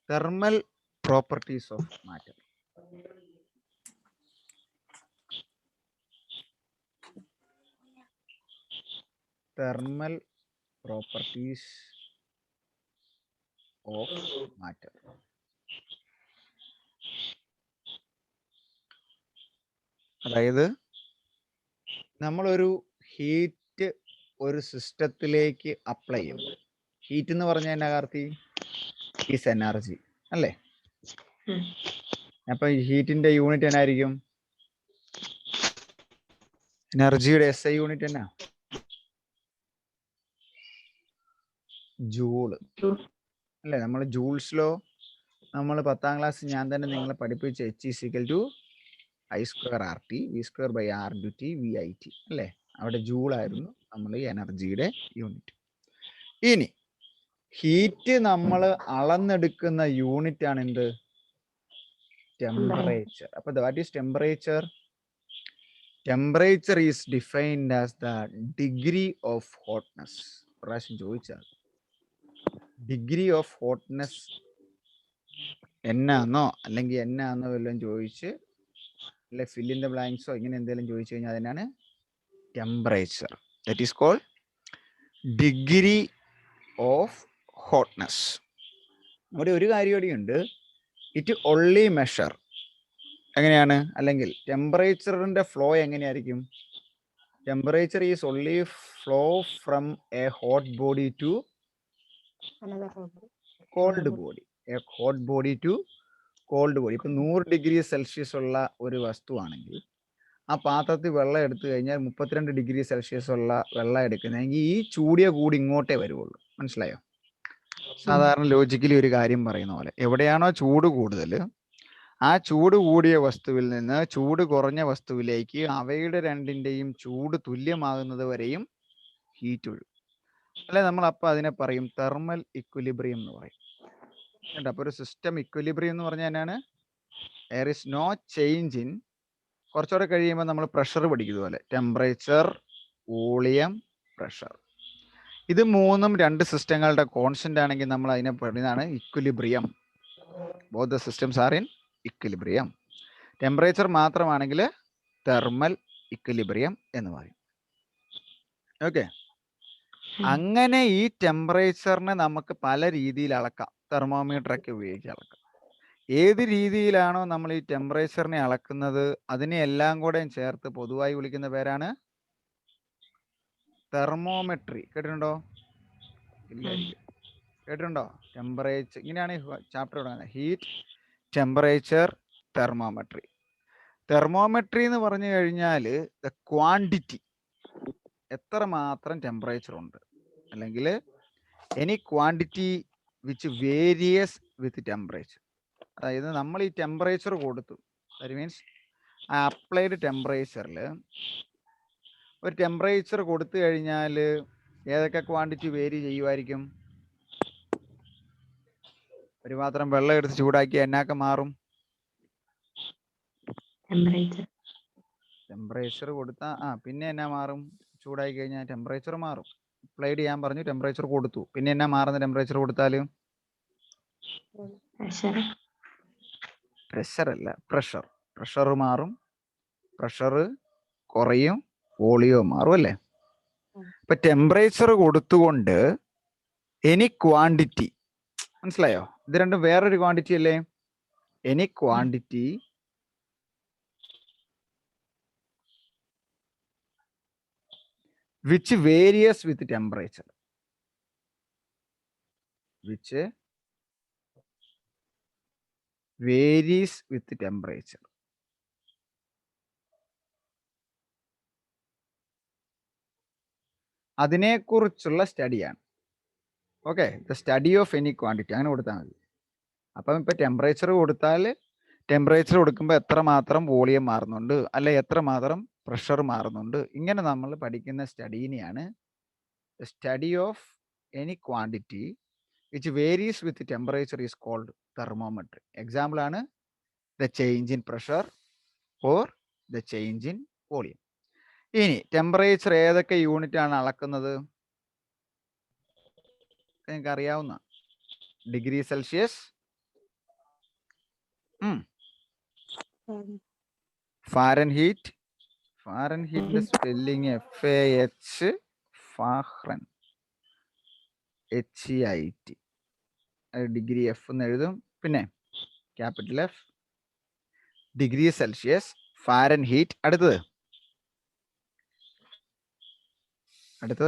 Thermal properties of matter. Thermal properties of matter. അതായത് നമ്മളൊരു heat ഒരു സിസ്റ്റത്തിലേക്ക് അപ്ലൈ ചെയ്യുമ്പോൾ, ഹീറ്റ് എന്ന് പറഞ്ഞാൽ എന്നാ കാർത്തി? ഈസ് എനർജി അല്ലേ? അപ്പൊ ഹീറ്റിന്റെ യൂണിറ്റ് എന്നായിരിക്കും? എനർജിയുടെ SI യൂണിറ്റ് എന്നാ? ജൂള് അല്ലേ? നമ്മൾ ജൂൾസിലോ നമ്മൾ 10ാം ക്ലാസ് ഞാൻ തന്നെ നിങ്ങളെ പഠിപ്പിച്ച H I²RT V²/R × VIT അല്ലേ? അവിടെ ജൂളായിരുന്നു നമ്മൾ ഈ എനർജിയുടെ യൂണിറ്റ്. ഇനി ഹീറ്റ് നമ്മൾ അളന്നെടുക്കുന്ന യൂണിറ്റ് ആണ് എന്ത്? ടെമ്പറേച്ചർ. അപ്പൊ what is temperature? Temperature is defined as the degree of hotness. പ്രാവശ്യം ചോദിച്ചാൽ ഡിഗ്രി ഓഫ് ഹോട്ട്നെസ് എന്നാന്നോ അല്ലെങ്കിൽ എന്നാന്നോ വല്ലതും ചോദിച്ച് അല്ലെ ഫിൽ ഇൻ ദ ബ്ലാങ്ക്സോ ഇങ്ങനെ എന്തെങ്കിലും ചോദിച്ചു കഴിഞ്ഞാൽ അതിനാണ് temperature. That is cold degree of hotness. അവിടെ ഒരു കാര്യം കൂടിയുണ്ട്, ഇറ്റ് ഓൺലി മെഷർ. എങ്ങനെയാണ്? അല്ലെങ്കിൽ ടെമ്പറേച്ചറിന്റെ ഫ്ലോ എങ്ങനെയായിരിക്കും? Temperature is only flow from a hot body to cold body. A hot body to cold body. ഇപ്പൊ 100 ഡിഗ്രി സെൽഷ്യസ് ഉള്ള ഒരു വസ്തു ആണെങ്കിൽ ആ പാത്രത്തിൽ വെള്ളം എടുത്തു കഴിഞ്ഞാൽ 32 ഡിഗ്രി സെൽഷ്യസ് ഉള്ള വെള്ളം എടുക്കുന്നതെങ്കിൽ ഈ ചൂടിയ കൂടി ഇങ്ങോട്ടേ വരുവുള്ളൂ. മനസ്സിലായോ? സാധാരണ ലോജിക്കലി ഒരു കാര്യം പറയുന്ന പോലെ, എവിടെയാണോ ചൂട് കൂടുതൽ ആ ചൂട് കൂടിയ വസ്തുവിൽ നിന്ന് ചൂട് കുറഞ്ഞ വസ്തുവിലേക്ക് അവയുടെ രണ്ടിൻ്റെയും ചൂട് തുല്യമാകുന്നത് വരെയും ഹീറ്റ് ഒഴുകും അല്ലെ? നമ്മൾ അപ്പോൾ അതിനെ പറയും തെർമൽ ഇക്വിലിബ്രിയം എന്ന് പറയും. കേട്ടോ? അപ്പോൾ ഒരു സിസ്റ്റം ഇക്വിലിബ്രിയം എന്ന് പറഞ്ഞാൽ എന്നാണ്? Air is no change in, കുറച്ചുകൂടെ കഴിയുമ്പോൾ നമ്മൾ പ്രഷർ പഠിക്കുന്നത് പോലെ ടെമ്പറേച്ചർ, വോളിയം, പ്രഷർ. ഇത് മൂന്നും രണ്ട് സിസ്റ്റങ്ങളുടെ കോൺസ്റ്റന്റ് ആണെങ്കിൽ നമ്മൾ അതിനെ പറയുന്നതാണ് equilibrium. Both the systems are in equilibrium. Temperature മാത്രമാണെങ്കിൽ തെർമൽ ഇക്വിലിബ്രിയം എന്ന് പറയും. ഓക്കെ. അങ്ങനെ ഈ ടെമ്പറേച്ചറിനെ നമുക്ക് പല രീതിയിൽ അളക്കാം. തെർമോമീറ്റർ ഒക്കെ ഉപയോഗിച്ച് അളക്കാം. ഏത് രീതിയിലാണോ നമ്മൾ ഈ ടെമ്പറേച്ചറിനെ അളക്കുന്നത് അതിനെ എല്ലാം കൂടെ ചേർത്ത് പൊതുവായി വിളിക്കുന്ന പേരാണ് തെർമോമെട്രി. കേട്ടിട്ടുണ്ടോ? ഇല്ലായിരിക്കും. കേട്ടിട്ടുണ്ടോ? ടെമ്പറേച്ചർ, ഇങ്ങനെയാണ് ചാപ്റ്റർ തുടങ്ങുന്നത്. Heat, temperature, thermometry. തെർമോമെട്രി എന്ന് പറഞ്ഞു കഴിഞ്ഞാൽ ദ ക്വാണ്ടിറ്റി, എത്ര മാത്രം ടെമ്പറേച്ചർ ഉണ്ട്, അല്ലെങ്കിൽ any quantity which various with temperature. അതായത് നമ്മൾ ഈ ടെമ്പറേച്ചർ കൊടുത്തു, ദാറ്റ് മീൻസ് ആ അപ്ലൈഡ് ടെമ്പറേച്ചറിൽ ഒരു ടെമ്പറേച്ചർ കൊടുത്തു കഴിഞ്ഞാൽ ഏതൊക്കെ ക്വാണ്ടിറ്റി വേരി ചെയ്യുമായിരിക്കും? ഒരു പാത്രം വെള്ളം എടുത്ത് ചൂടാക്കി എന്നാക്കെ മാറും? ടെമ്പറേച്ചർ കൊടുത്താൽ പിന്നെ എന്നാ മാറും? ചൂടായി കഴിഞ്ഞാൽ ടെമ്പറേച്ചർ മാറും. അപ്ലൈഡ് ചെയ്യാൻ പറഞ്ഞു, ടെമ്പറേച്ചർ കൊടുത്തു, പിന്നെ എന്നാ മാറുന്ന? ടെമ്പറേച്ചർ കൊടുത്താൽ പ്രഷർ അല്ല, പ്രഷർ. പ്രഷർ മാറും, പ്രഷർ കുറയും, വോളിയം മാറും അല്ലേ? ഇപ്പൊ ടെമ്പറേച്ചർ കൊടുത്തുകൊണ്ട് എനി ക്വാണ്ടിറ്റി, മനസ്സിലായോ? ഇത് രണ്ടും വേറൊരു ക്വാണ്ടിറ്റി അല്ലേ? Any quantity which varies with temperature, which varies with temperature. അതിനെക്കുറിച്ചുള്ള സ്റ്റഡിയാണ്. Okay, the study of any quantity, അങ്ങനെ കൊടുത്താൽ മതി. അപ്പം ഇപ്പം ടെമ്പറേച്ചർ കൊടുത്താൽ ടെമ്പറേച്ചർ കൊടുക്കുമ്പോൾ എത്രമാത്രം വോളിയം മാറുന്നുണ്ട്, അല്ലെ എത്രമാത്രം പ്രഷർ മാറുന്നുണ്ട്, ഇങ്ങനെ നമ്മൾ പഠിക്കുന്ന സ്റ്റഡീനെയാണ് the study of any quantity which varies with temperature is called thermometry. Example ആണ് the change in pressure or the change in volume. ഇനി ടെമ്പറേച്ചർ ഏതൊക്കെ യൂണിറ്റ് ആണ് അളക്കുന്നത്? നിങ്ങൾക്ക് അറിയാവുന്ന ഡിഗ്രി സെൽഷ്യസ്, ഫാരൻഹീറ്റ്. ഫാരൻഹീറ്റിന്റെ സ്പെല്ലിങ് FAH, ഫാഹ്റൻ, HEIT. ഡിഗ്രി എഫ് എന്ന് എഴുതും. പിന്നെ capital F, degree Celsius, Fahrenheit. അടുത്തത്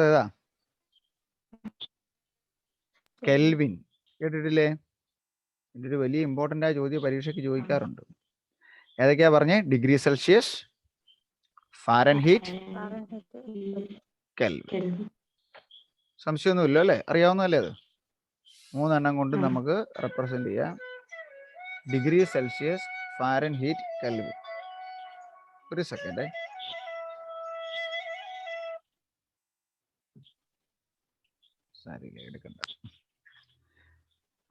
ഏതാ? കെൽവിൻ. കേട്ടിട്ടില്ലേ? ഇതൊരു വലിയ ഇമ്പോർട്ടൻ്റ് ആയ ചോദ്യം പരീക്ഷയ്ക്ക് ചോദിക്കാറുണ്ട്. ഏതൊക്കെയാ പറഞ്ഞേ? Degree Celsius, Fahrenheit, kelvin. സംശയമൊന്നുമില്ല അല്ലേ? അറിയാവുന്നതല്ലേ അത്? 3 എണ്ണം കൊണ്ട് നമുക്ക് റെപ്രസെന്റ് ചെയ്യാം. Degree Celsius, Fahrenheit, Kelvin. ഒരു സെക്കൻഡ്. എടുക്കണ്ട.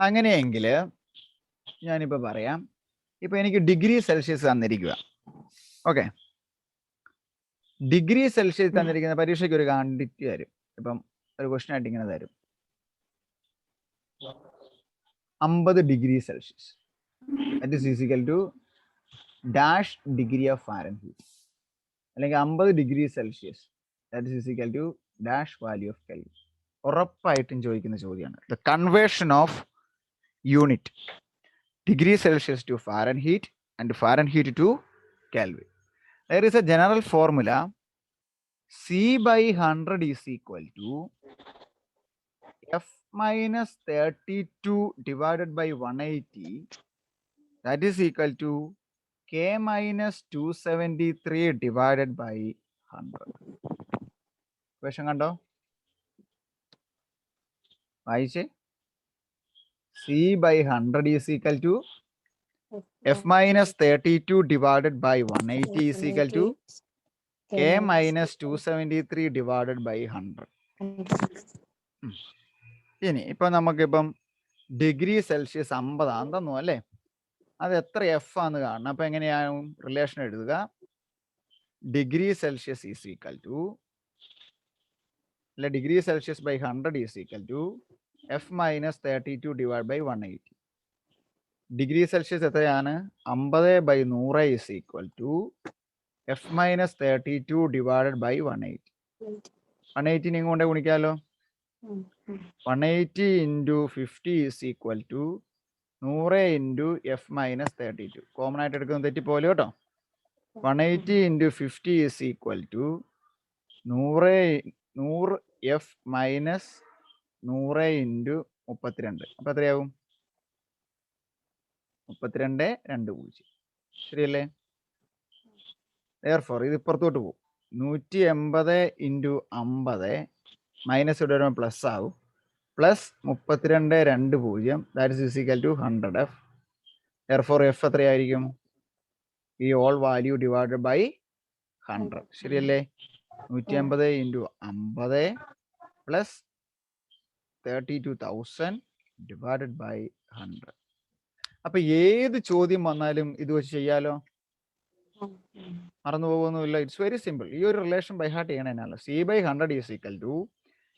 അങ്ങനെയെങ്കിൽ ഞാനിപ്പോൾ പറയാം. ഇപ്പൊ എനിക്ക് ഡിഗ്രി സെൽഷ്യസ് തന്നിരിക്കുക. ഓക്കെ, ഡിഗ്രി സെൽഷ്യസ് തന്നിരിക്കുന്ന പരീക്ഷയ്ക്ക് ഒരു ക്വാണ്ടിറ്റി തരും. ഇപ്പം ഒരു ക്വസ്റ്റ്യൻ ആയിട്ട് ഇങ്ങനെ തരും: 50 degree Celsius, that is equal to dash degree of Fahrenheit. അല്ലെങ്കിൽ 50 degree Celsius, that is equal to dash value of Kelvin. ഉറപ്പായിട്ടും ചോദിക്കുന്ന ചോദ്യമാണ്. The conversion of unit degree Celsius to Fahrenheit and Fahrenheit to Kelvin. There is a general formula: C/100 is equal to F minus 32 divided by 180, that is equal to K minus 273 divided by 100. Question kando? വായിച്ചേ. C/100 is equal to F minus 32 divided by 180 is equal to K minus 273 divided by 100. ഇനി ഇപ്പൊ നമുക്കിപ്പം degree Celsius 50 ആണെന്ന് തന്നു അല്ലേ? അത് എത്ര F ആണെന്ന് കാണണം. അപ്പൊ എങ്ങനെയാണ് റിലേഷൻ എഴുതുക? Degree Celsius is equal to, അല്ല, degree Celsius by 100 is equal to F minus 32 divided by 180. Degree Celsius എത്രയാണ്? 50/100 is equal to F minus 32 divided by 180. 180 ഇങ്ങോട്ടേ ഗുണിക്കാലോ. 180 into 50 is equal to 100 into F minus 32. Common ആയിട്ട് എടുക്കുന്നത് തെറ്റിപ്പോലെ കേട്ടോ. 180 into 50 is equal to 100 F minus 100 into 32. അപ്പൊ എത്രയാവും? 32.20. ശരിയല്ലേ? Therefore ഇത് ഇപ്പുറത്തോട്ട് പോകും. 180 into 50 മൈനസ് ഇവിടെ വരുമ്പോൾ പ്ലസ് ആവും. Plus 32.20, that is equal to 100F. Therefore F എത്രയായിരിക്കും? ഈ ഓൾ വാല്യൂ ഡിവൈഡഡ് ബൈ 100. ശരിയല്ലേ? 180 into 50 പ്ലസ് 32,000 ഡിവൈഡഡ് ബൈ 100. അപ്പൊ ഏത് ചോദ്യം വന്നാലും ഇത് വെച്ച് ചെയ്യാലോ, മറന്നു പോകുന്നില്ല. It's very simple. ഈ ഒരു റിലേഷൻ ബൈ ഹാർട്ട് ചെയ്യണതിനാണ്. C/100 is equal to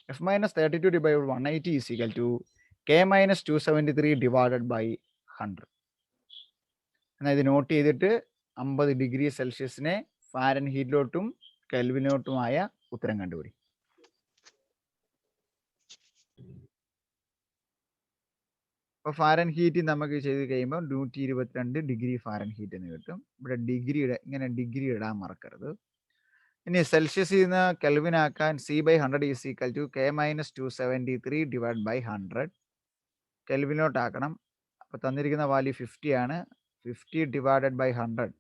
F minus 32 divided by 180 is equal to K minus 273 divided by 100. എന്നാൽ ഇത് നോട്ട് ചെയ്തിട്ട് 50 ഡിഗ്രി സെൽഷ്യസിനെ ഫാരൻഹീറ്റിലോട്ടും കെൽവിനോട്ടുമായ ഉത്തരം കണ്ടുപിടി. അപ്പോൾ ഫാരൻഹീറ്റ് നമുക്ക് ചെയ്ത് കഴിയുമ്പോൾ 122 ഡിഗ്രി ഫാരൻഹീറ്റ് എന്ന് കിട്ടും. ഇവിടെ ഇങ്ങനെ ഡിഗ്രി ഇടാൻ മറക്കരുത്. ഇനി സെൽഷ്യസിൽ നിന്ന് കെൽവിൻ ആക്കാൻ C/100 is equal to K minus 273 divided by 100. കെൽവിനോട്ട് ആക്കണം. അപ്പോൾ തന്നിരിക്കുന്ന വാല്യൂ 50 ആണ്. 50 divided by 100,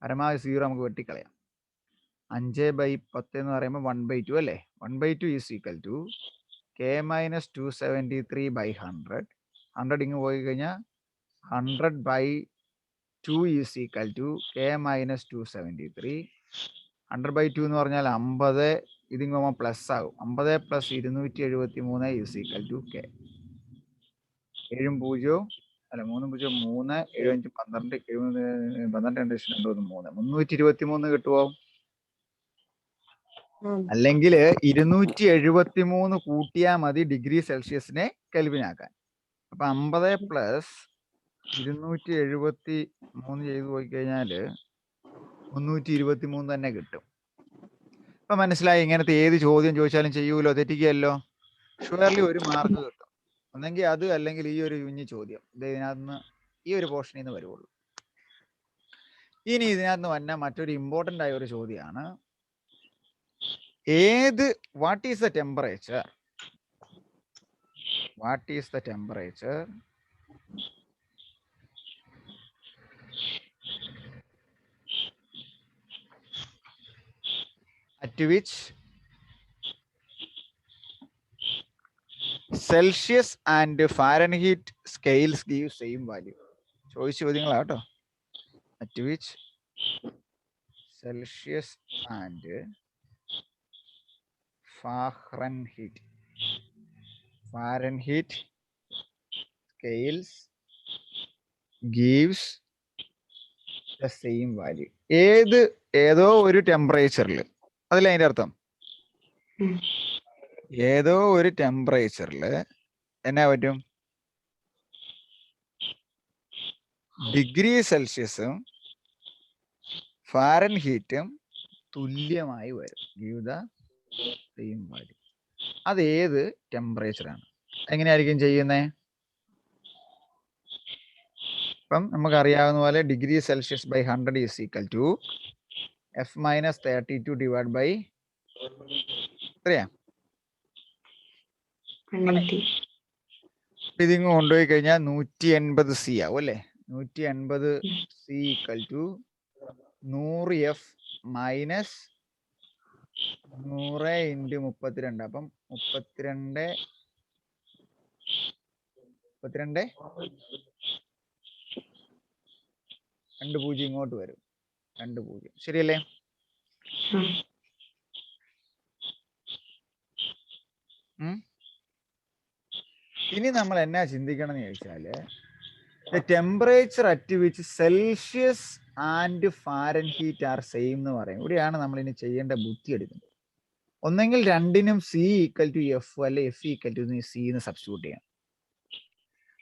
പരമാവധി 0 നമുക്ക് വെട്ടിക്കളയാം. 5/10 എന്ന് പറയുമ്പോൾ 1/2 അല്ലേ? 1/2 is equal to K minus 273 by 100. 100 ഇങ്ങ് പോയി കഴിഞ്ഞാൽ 100/2 is equal to K minus 273. 100/2 എന്ന് പറഞ്ഞാൽ 50. ഇതിങ്ങ് പോകുമ്പോൾ പ്ലസ് ആകും. 50 + 273 ഈസ് ഈക്വൽ ടു K. 7 0 അല്ല 3 0 3 7 5 12 12 323 കിട്ടുമോ? അല്ലെങ്കിൽ 273 കൂട്ടിയാൽ മതി ഡിഗ്രി സെൽഷ്യസിനെ കെൽവിനാക്കാൻ. അപ്പൊ 50 + 273 ചെയ്തു പോയി കഴിഞ്ഞാൽ 323 തന്നെ കിട്ടും. ഇപ്പൊ മനസ്സിലായി? ഇങ്ങനത്തെ ഏത് ചോദ്യം ചോദിച്ചാലും ചെയ്യൂലോ, തെറ്റിക്കുകയല്ലോ. ഷുവർലി ഒരു മാർക്ക് കിട്ടും. ഒന്നെങ്കിൽ അത്, അല്ലെങ്കിൽ ഈ ഒരു കുഞ്ഞു ചോദ്യം ഇതിനകത്ത് ഈ ഒരു പോർഷനിൽ നിന്ന് വരുള്ളൂ. ഇനി ഇതിനകത്ത് വന്ന മറ്റൊരു ഇമ്പോർട്ടൻ്റ് ആയ ഒരു ചോദ്യമാണ്, what is the temperature at which Celsius and Fahrenheit scales give same value. ചോദിച്ച ചോദ്യങ്ങളാട്ടോ. At which Celsius and Fahrenheit scales gives the same value. ഏതോ ഒരു ടെമ്പറേച്ചറിൽ, അതല്ലേ അതിന്റെ അർത്ഥം? ഏതോ ഒരു ടെമ്പറേച്ചറിൽ എന്നാ പറ്റും? ഡിഗ്രി സെൽഷ്യസും ഫാരൻഹീറ്റും തുല്യമായി വരും. Give the same value. അത് ഏത് ടെമ്പറേച്ചറാണ്? എങ്ങനെയായിരിക്കും ചെയ്യുന്നത്? ഇപ്പം നമുക്കറിയാവുന്ന പോലെ degree Celsius by 100 is equal to F - 32 divide by എത്രയാ? ഇതിങ്ങ് കൊണ്ടുപോയി കഴിഞ്ഞാൽ 180 C ആവും അല്ലേ? 180 C equal to 100 F minus 100 into 32. അപ്പം 32 20 ഇങ്ങോട്ട് വരും. 20 ശരിയല്ലേ? ഇനി നമ്മൾ എന്നാ ചിന്തിക്കണം എന്ന് ചോദിച്ചാല്, the temperature at which Celsius and Fahrenheit are same എന്ന് പറയും. ഇവിടെയാണ് നമ്മൾ ഇനി ചെയ്യേണ്ട ബുദ്ധി എടുക്കുന്നത്. ഒന്നെങ്കിൽ രണ്ടിനും C ഈക്വൽ ടു F അല്ലെ F ഈക്വൽ ടു C എന്ന് സബ്സ്റ്റിറ്റ്യൂട്ട് ചെയ്യാം.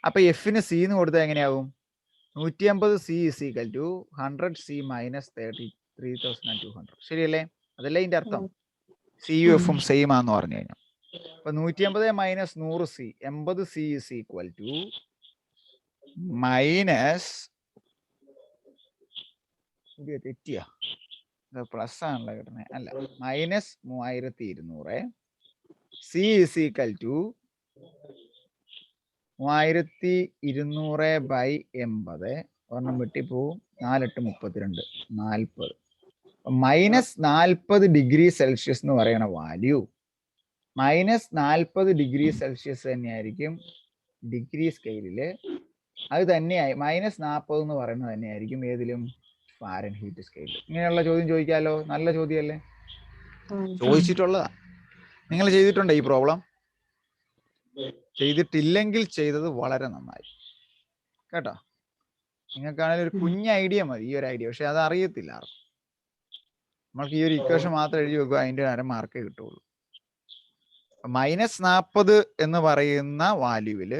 അപ്പൊ Fന് C എന്ന് കൊടുത്താൽ എങ്ങനെയാവും? 150 C is equal to 100 C minus 33,200. ശരിയല്ലേ? അതല്ലേ ഇതിന്റെ അർത്ഥം? സിയും എഫും സെയിം ആന്ന് പറഞ്ഞു കഴിഞ്ഞാൽ. അപ്പൊ 150 minus 100 C, 80 C is equal to minus, തെറ്റിയ പ്ലസ് ആണല്ലോ കിട്ടുന്നത്, അല്ല minus 3200. C is equal to 3200 by 80. ഒരെണ്ണം വെട്ടിപ്പോവും. 4 8 32 40. മൈനസ് 40 ഡിഗ്രി സെൽഷ്യസ് എന്ന് പറയുന്ന വാല്യൂ മൈനസ് 40 ഡിഗ്രി സെൽഷ്യസ് തന്നെയായിരിക്കും ഡിഗ്രി സ്കെയിലില്. അത് തന്നെയായി മൈനസ് 40 എന്ന് പറയുന്നത് തന്നെയായിരിക്കും ഏതിലും? ഫാരൻഹീറ്റ് സ്കെയിലിൽ. ഇങ്ങനെയുള്ള ചോദ്യം ചോദിക്കാലോ. നല്ല ചോദ്യമല്ലേ? ചോദിച്ചിട്ടുള്ളതാ. നിങ്ങൾ ചെയ്തിട്ടുണ്ടോ ഈ പ്രോബ്ലം? ചെയ്തിട്ടില്ലെങ്കിൽ ചെയ്തത് വളരെ നന്നായി കേട്ടോ. നിങ്ങൾക്കാണെങ്കിൽ ഒരു കുഞ്ഞ് ഐഡിയ മതി, ഈ ഒരു ഐഡിയ. പക്ഷെ അത് അറിയത്തില്ല ആർക്കും. നമ്മൾക്ക് ഈ ഒരു ഇക്വേഷൻ മാത്രം എഴുതി വെക്കുക, അതിന്റെ അരമാർക്കേ കിട്ടുള്ളൂ. മൈനസ് 40 എന്ന് പറയുന്ന വാല്യൂവില്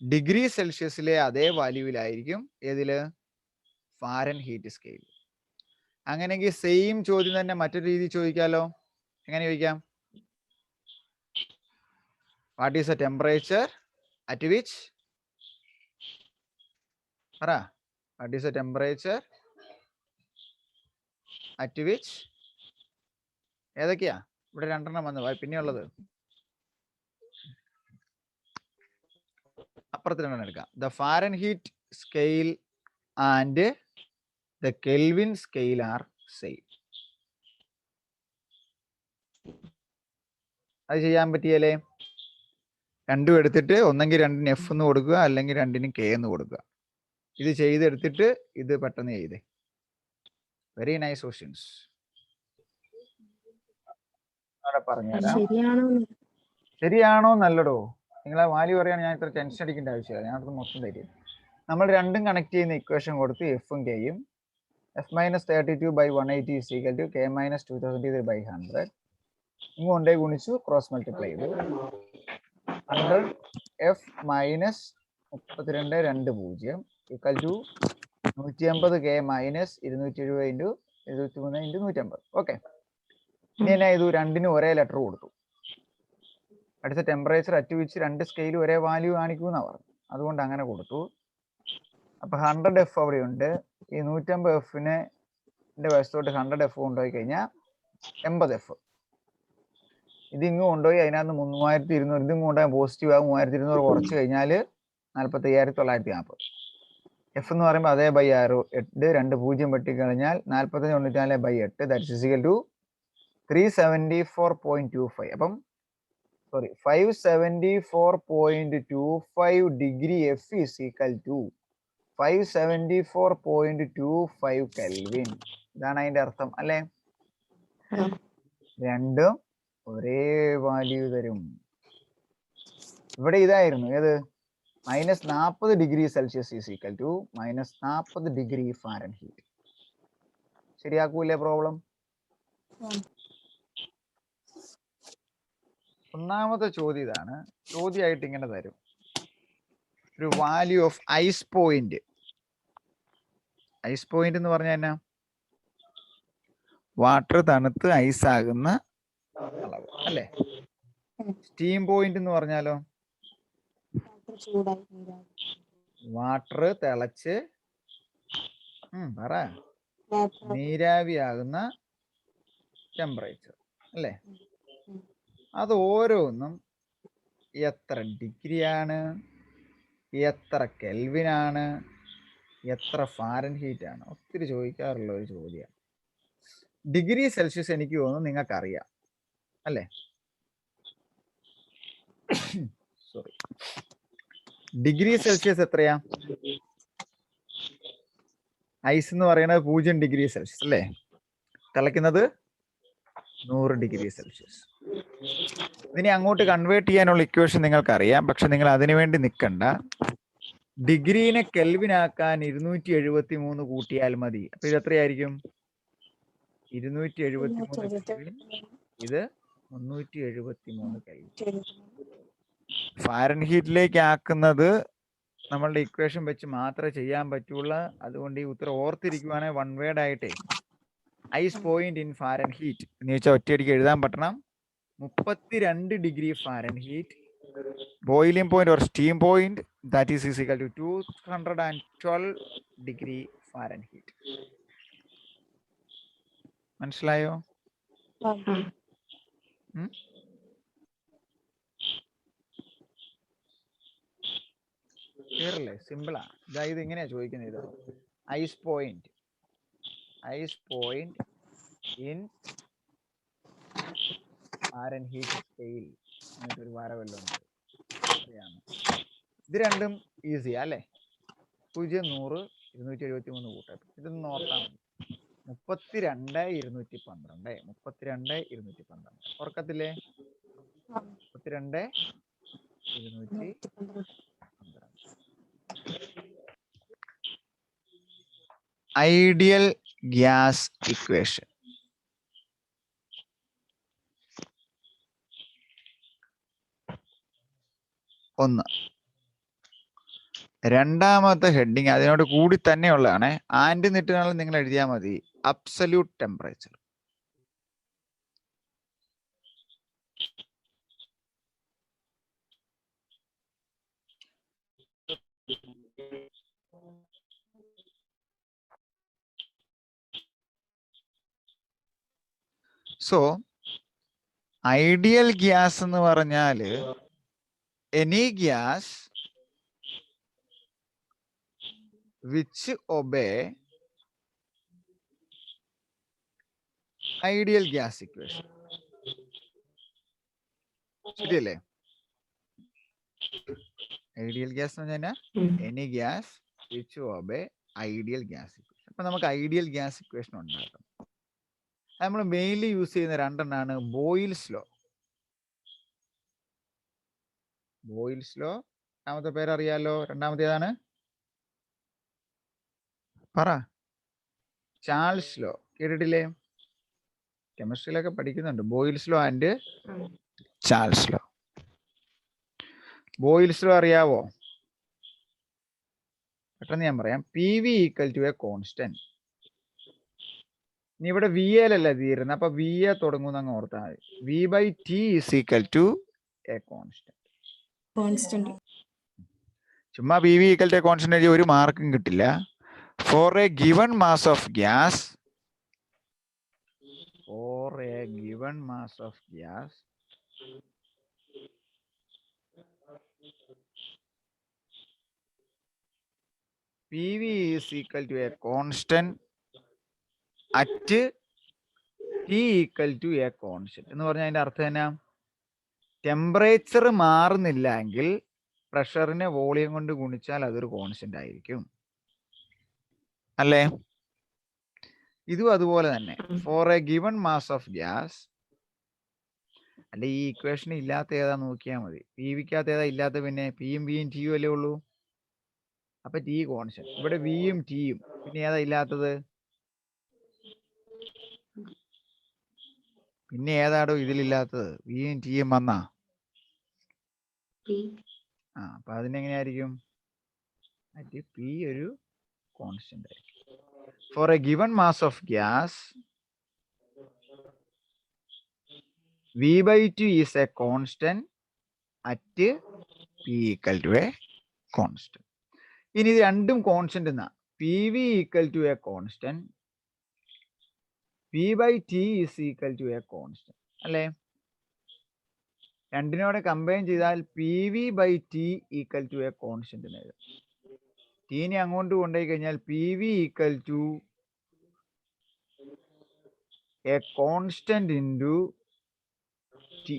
ഡിഗ്രി സെൽഷ്യസിലെ അതേ വാല്യൂവിലായിരിക്കും ഏതില്? Fahrenheit scale. അങ്ങനെയെങ്കിൽ സെയിം ചോദ്യം തന്നെ മറ്റൊരു രീതി ചോദിക്കാലോ. എങ്ങനെ ചോദിക്കാം? What is the temperature at which, പറ, what is the temperature at which, ഏതൊക്കെയാ ഇവിടെ? 2 വന്നു. പിന്നെയുള്ളത് അപ്പുറത്ത് 2 എടുക്കാം. The Fahrenheit scale and the Kelvin scale are same. അത് ചെയ്യാൻ പറ്റിയല്ലേ? രണ്ടും എടുത്തിട്ട് ഒന്നെങ്കിൽ 2ന് F എന്ന് കൊടുക്കുക, അല്ലെങ്കിൽ 2ന് K എന്ന് കൊടുക്കുക. ഇത് ചെയ്തെടുത്തിട്ട് ഇത് പെട്ടെന്ന് ചെയ്തേ. Very nice questions. ശരിയാണോ നല്ലടോ? നിങ്ങളെ വാല്യൂ പറയാൻ ഞാൻ ഇത്ര ടെൻഷൻ അടിക്കേണ്ട ആവശ്യമില്ല. ഞാനത് മൊത്തം തരും. നമ്മൾ രണ്ടും കണക്ട് ചെയ്യുന്ന ഇക്വേഷൻ കൊടുത്ത് എഫും കെയും. F - 32 by 180 is equal to K - 2000 by 100. ഇങ്ങോട്ടേ ഗുണിച്ചു ക്രോസ് മൾട്ടിപ്ലൈ ചെയ്തു. 100 F - 32 20 equal to 150 K minus 270 into 23 into 150. Okay, ഇനി എന്നാ ചെയ്തു? രണ്ടിനും ഒരേ ലെറ്റർ കൊടുത്തു. അടുത്ത ടെമ്പറേച്ചർ അറ്റ് വിച്ച് രണ്ട് സ്കെയിൽ ഒരേ വാല്യൂ കാണിക്കുമെന്നാണ് പറഞ്ഞു. അതുകൊണ്ട് അങ്ങനെ കൊടുത്തു. അപ്പൊ 100F അവിടെയുണ്ട്. ഈ 150F വശത്തോട്ട് 100F കൊണ്ടുപോയി കഴിഞ്ഞാൽ 80F. ഇത് ഇങ്ങ് കൊണ്ടുപോയി അതിനകത്ത് 3200, ഇതും കൊണ്ടുപോയി പോസിറ്റീവ് ആകും. 3200 കുറച്ച് കഴിഞ്ഞാൽ 45,940. എഫ് എന്ന് പറയുമ്പോൾ അതേ ബൈ 6, 8, 2 0 വെട്ടിക്കഴിഞ്ഞാൽ 45/8, ദാറ്റ്സ് ഈക്വൽ ടു 374.25. അപ്പം sorry 574.25 degree F is equal to 574.25 Kelvin. ഇതാണ് അതിന്റെ അർത്ഥം അല്ലേ? രണ്ടും ഒരേ വാല്യൂ തരും. ഇവിടെ ഇതായിരുന്നു ഏത്? -40 degree Celsius is equal to -40 degree Fahrenheit. ശരിയാക്കൂലേ പ്രോബ്ലം? ഒന്നാമത്തെ ചോദ്യം ഇതാണ്. ചോദ്യമായിട്ട് ഇങ്ങനെ തരും, ഒരു value of ice point. Ice point എന്ന് പറഞ്ഞാൽ എന്നാ? വാട്ടർ തണുത്ത് ഐസ് ആകുന്ന അളവ് അല്ലേ? സ്റ്റീം പോയിന്റ് എന്ന് പറഞ്ഞാലോ? വാട്ടർ തിളച്ച് പറ നീരാവിയാകുന്ന ടെമ്പറേച്ചർ അല്ലേ? അത് ഓരോന്നും എത്ര ഡിഗ്രിയാണ്, എത്ര കെൽവിനാണ്, എത്ര ഫാരൻഹീറ്റ് ആണ്, ഒത്തിരി ചോദിക്കാറുള്ള ഒരു ചോദ്യമാണ്. ഡിഗ്രി സെൽഷ്യസ് എനിക്ക് തോന്നുന്നു നിങ്ങൾക്കറിയാം അല്ലേ? സോറി, ഡിഗ്രി സെൽഷ്യസ് എത്രയാ? ഐസ് എന്ന് പറയുന്നത് 0 ഡിഗ്രി സെൽഷ്യസ് അല്ലേ? തിളയ്ക്കുന്നത് 100 ഡിഗ്രി സെൽഷ്യസ്. ഇതിനെ അങ്ങോട്ട് കൺവേർട്ട് ചെയ്യാനുള്ള ഇക്വേഷൻ നിങ്ങൾക്കറിയാം, പക്ഷെ നിങ്ങൾ അതിനു വേണ്ടി നിൽക്കണ്ട. ഡിഗ്രീനെ കെൽവിനാക്കാൻ 273 കൂട്ടിയാൽ മതി. അപ്പൊ ഇത് എത്രയായിരിക്കും? 273 കെൽവിൻ, ഇത് 373 കെൽവിൻ. ഫാരൻഹീറ്റിലേക്ക് ആക്കുന്നത് നമ്മളുടെ ഇക്വേഷൻ വെച്ച് മാത്രമേ ചെയ്യാൻ പറ്റുള്ളൂ. അതുകൊണ്ട് ഈ ഉത്തരം ഓർത്തിരിക്കുവാണെങ്കിൽ വൺ വേർഡ് ആയിട്ടേ ഐസ് പോയിന്റ് ഇൻ ഫാരൻഹീറ്റ് എന്ന് വെച്ചാൽ ഒറ്റയടിക്ക് എഴുതാൻ പറ്റണം. 32 degree Fahrenheit. Boiling point or steam point that is equal to 212 degree Fahrenheit. മനസ്സിലായോ? ക്ലിയർ അല്ലേ? സിമ്പിളാ. ഇത് ഇങ്ങനെയാ ചോദിക്കുന്നത്. ഇത് ice point in Fahrenheit scale എന്നിട്ടൊരു വരവല്ലോ ഉണ്ട്. ഇത് രണ്ടും ഈസിയാ അല്ലേ? 0, 100, 273 കൂട്ടം. ഇതൊന്ന് ഓർത്താൽ മതി. 32, 212. ഓർക്കത്തില്ലേ? 32, 212. Ideal gas equation. ഒന്ന്. രണ്ടാമത്തെ ഹെഡിങ് അതിനോട് കൂടി തന്നെയുള്ളതാണ്. ആൻഡ് നിട്ടുകൾ നിങ്ങൾ എഴുതിയാൽ മതി. Absolute temperature. So ideal gas എന്ന് പറഞ്ഞാല് any gas which obey ideal gas equation. ശരിയല്ലേ? ഐഡിയൽ ഗ്യാസ് എന്ന് പറഞ്ഞാൽ any gas which obey ideal gas equation. അപ്പൊ നമുക്ക് ഐഡിയൽ ഗ്യാസ് ഇക്വേഷൻ ഉണ്ടാക്കാം. നമ്മൾ മെയിൻലി യൂസ് ചെയ്യുന്ന രണ്ടെണ്ണാണ് ബോയിൽസ് ലോ. രണ്ടാമത്തെ പേരറിയാലോ? രണ്ടാമത്തെ ഏതാണ്? പറ. Charles law. കേട്ടിട്ടില്ലേ? കെമിസ്ട്രിയിലൊക്കെ പഠിക്കുന്നുണ്ട്. Boyle's law and Charles law. Boyle's law അറിയാവോ? പെട്ടെന്ന് ഞാൻ പറയാം. P V equal to a constant. ഇനി ഇവിടെ വി എല്ലല്ല തീരുന്നത്, അപ്പൊ വി എ തുടങ്ങുന്ന അങ്ങ് ഓർത്താൽ മതി. V by T is equal to a constant. ചുമ്മാ P V equal to a constant ഒരു മാർക്കും കിട്ടില്ല. For a given mass of gas, PV is equal to a constant at T equal to a constant. എന്ന് പറഞ്ഞാൽ അതിന്റെ അർത്ഥം എന്നാ? Temperature മാറുന്നില്ല എങ്കിൽ പ്രഷറിനെ വോളിയം കൊണ്ട് ഗുണിച്ചാൽ അതൊരു കോൺസ്റ്റന്റ് ആയിരിക്കും, അല്ലേ? ഇതും അതുപോലെ തന്നെ. For a given mass of gas, അല്ല ഈ ഇക്വേഷൻ ഇല്ലാത്ത ഏതാ നോക്കിയാൽ മതി. പി വിക്കകത്ത് ഏതാ ഇല്ലാത്ത? പിന്നെ പിയും ബിയും ടിയും അല്ലേ ഉള്ളൂ. അപ്പൊ ടി കോൺസ്റ്റന്റ്. ഇവിടെ വിയും ടിയും, പിന്നെ ഏതാ ഇല്ലാത്തത്? പിന്നെ ഏതാടോ ഇതിലില്ലാത്തത്? വിയും ടിയും വന്നാ അപ്പൊ അതിനെങ്ങനെയായിരിക്കും? പി ഒരു കോൺസ്റ്റന്റ് ആയിരിക്കും. For a given mass of gas, V by T is a constant at P equal to a constant. ഇനി ഇത് രണ്ടും കോൺസ്റ്റന്റ് എന്നാ. P V equal to a constant, P by T is equal to a constant, അല്ലേ? രണ്ടിനോടെ combine ചെയ്താൽ P V by T equal to a constant എന്ന് എഴുതാം. ടീനെ അങ്ങോട്ട് കൊണ്ടുപോയി കഴിഞ്ഞാൽ P V equal to a constant into T.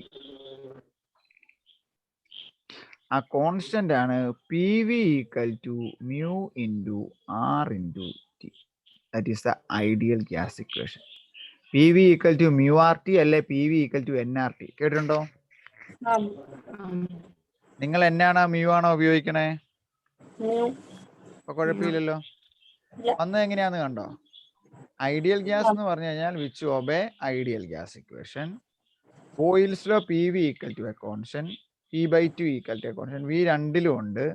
ആ കോൺസ്റ്റന്റ് ആണ് P V equal to mu into R into T. That is the ideal gas equation. P V equal to mu R T അല്ലെ P V equal to N R T. കേട്ടിട്ടുണ്ടോ? നിങ്ങൾ എന്നാണോ mu ആണോ ഉപയോഗിക്കണേ? അപ്പൊ കുഴപ്പമില്ലല്ലോ. വന്നത് എങ്ങനെയാന്ന് കണ്ടോ? ഐഡിയൽ ഗ്യാസ് എന്ന് പറഞ്ഞു കഴിഞ്ഞാൽ which obey ideal gas equation. Boyle's law P V equal to a constant, P by T equal to a constant. V രണ്ടിലും ഉണ്ട്,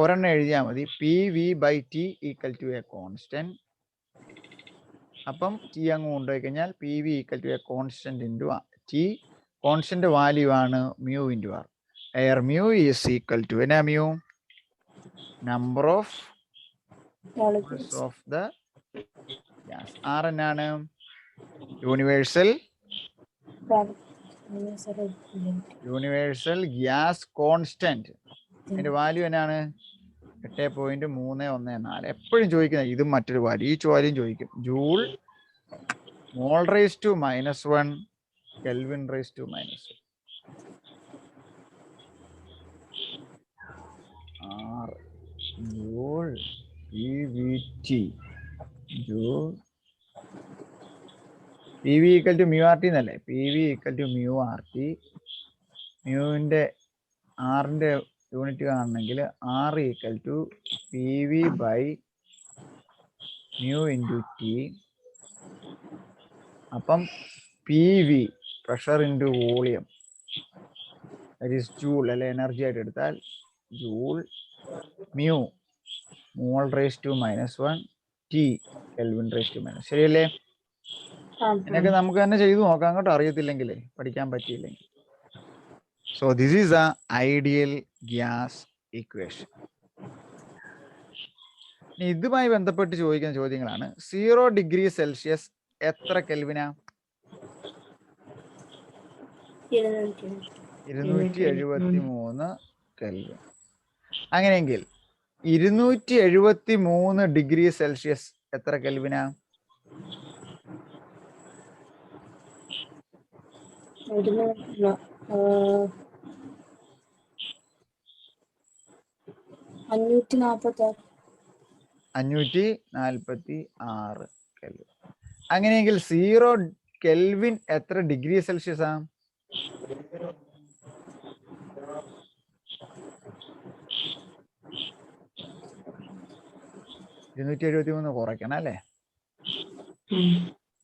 ഒരെണ്ണം എഴുതിയാൽ മതി. P V by T equal to a constant. അപ്പം T അങ്ങ് കൊണ്ടുപോയി കഴിഞ്ഞാൽ P V equal to a constant into T. Constant value ആണ് മ്യൂ ഇൻറ്റു ആർ. എയർ മ്യൂ ഈസ് ഈക്വൽ ടു എന്നാ? Mu number of moles of the gas. R എന്നാണ്? Universal gas constant. അതിന്റെ value എന്നാണ്? 8.314. എപ്പോഴും ചോദിക്കുന്നത് ഇതും മറ്റൊരു വാല്യൂ, ഈ വാല്യൂം ചോദിക്കും. Joule mole raise to -1 kelvin raise to -1. R joule P V T joule P V equal to mu R T എന്നല്ലേ? P V equal to mu R T. മ്യൂവിന്റെ ആറിന്റെ യൂണിറ്റ് കാണണമെങ്കിൽ R equal to P V by mu into T. അപ്പം P V pressure into volume, that is joule അല്ലെ? Energy ആയിട്ട് എടുത്താൽ joule, mu mole raise to -1 T kelvin raise to -. ശരിയല്ലേ? എന്നൊക്കെ നമുക്ക് തന്നെ ചെയ്തു നോക്കാം കേട്ടോ, അറിയത്തില്ലെങ്കിലേ, പഠിക്കാൻ പറ്റിയില്ലെങ്കിൽ. So this is A ideal gas equation. ഇതുമായി ബന്ധപ്പെട്ട് ചോദിക്കുന്ന ചോദ്യങ്ങളാണ്. 0 ഡിഗ്രി സെൽഷ്യസ് എത്ര കെൽവിനാ? 273 കെൽവിൻ. അങ്ങനെയെങ്കിൽ 273 ഡിഗ്രി സെൽഷ്യസ് എത്ര കെൽവിനാ? 546 കെൽവിൻ. അങ്ങനെയെങ്കിൽ 0 കെൽവിൻ എത്ര ഡിഗ്രി സെൽഷ്യസ് ആ? 273 കുറയ്ക്കണം അല്ലേ?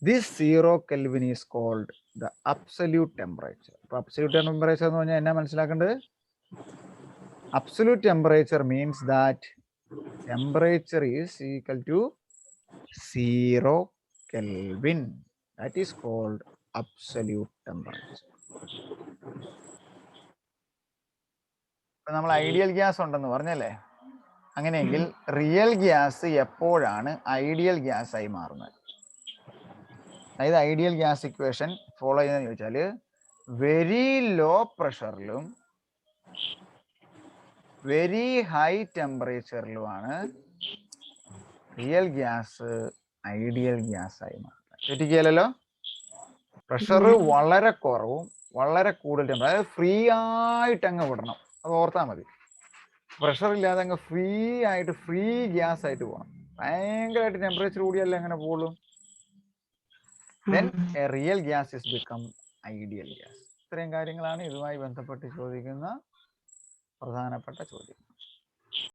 This 0 Kelvin is called the absolute temperature. അപ്പൊ absolute temperature എന്ന് പറഞ്ഞാൽ എന്നാ മനസ്സിലാക്കേണ്ടത്? Absolute temperature means that temperature is equal to 0 Kelvin. That is called absolute temperature. നമ്മൾ ഐഡിയൽ ഗ്യാസ് ഉണ്ടെന്ന് പറഞ്ഞല്ലേ? അങ്ങനെയെങ്കിൽ റിയൽ ഗ്യാസ് എപ്പോഴാണ് ഐഡിയൽ ഗ്യാസ് ആയി മാറുന്നത്? അതായത് ഐഡിയൽ ഗ്യാസ് ഇക്വേഷൻ ഫോളോ ചെയ്യുന്നതെന്ന് ചോദിച്ചാൽ വെരി ലോ പ്രഷറിലും വെരി ഹൈ ടെമ്പറേച്ചറിലുമാണ് റിയൽ ഗ്യാസ് ഐഡിയൽ ഗ്യാസ് ആയി മാറുന്നത്. തെറ്റിക്കല്ലോ? പ്രഷർ വളരെ കുറവും വളരെ കൂടുതൽ ടെമ്പറേച്ചർ, അതായത് ഫ്രീ ആയിട്ട് അങ്ങ് വിടണം. അത് ഓർത്താൽ മതി. പ്രഷർ ഇല്ലാതെ അങ്ങ് ഫ്രീ ആയിട്ട് ഫ്രീ ഗ്യാസ് ആയിട്ട് പോകണം. ഭയങ്കരമായിട്ട് ടെമ്പറേച്ചർ കൂടിയല്ലേ അങ്ങനെ പോകുള്ളൂ. then a real gas is become ideal gas. ഇത്രയും കാര്യങ്ങളാണ് ഇതുമായി ബന്ധപ്പെട്ട് ചോദിക്കുന്ന പ്രധാനപ്പെട്ട ചോദ്യം.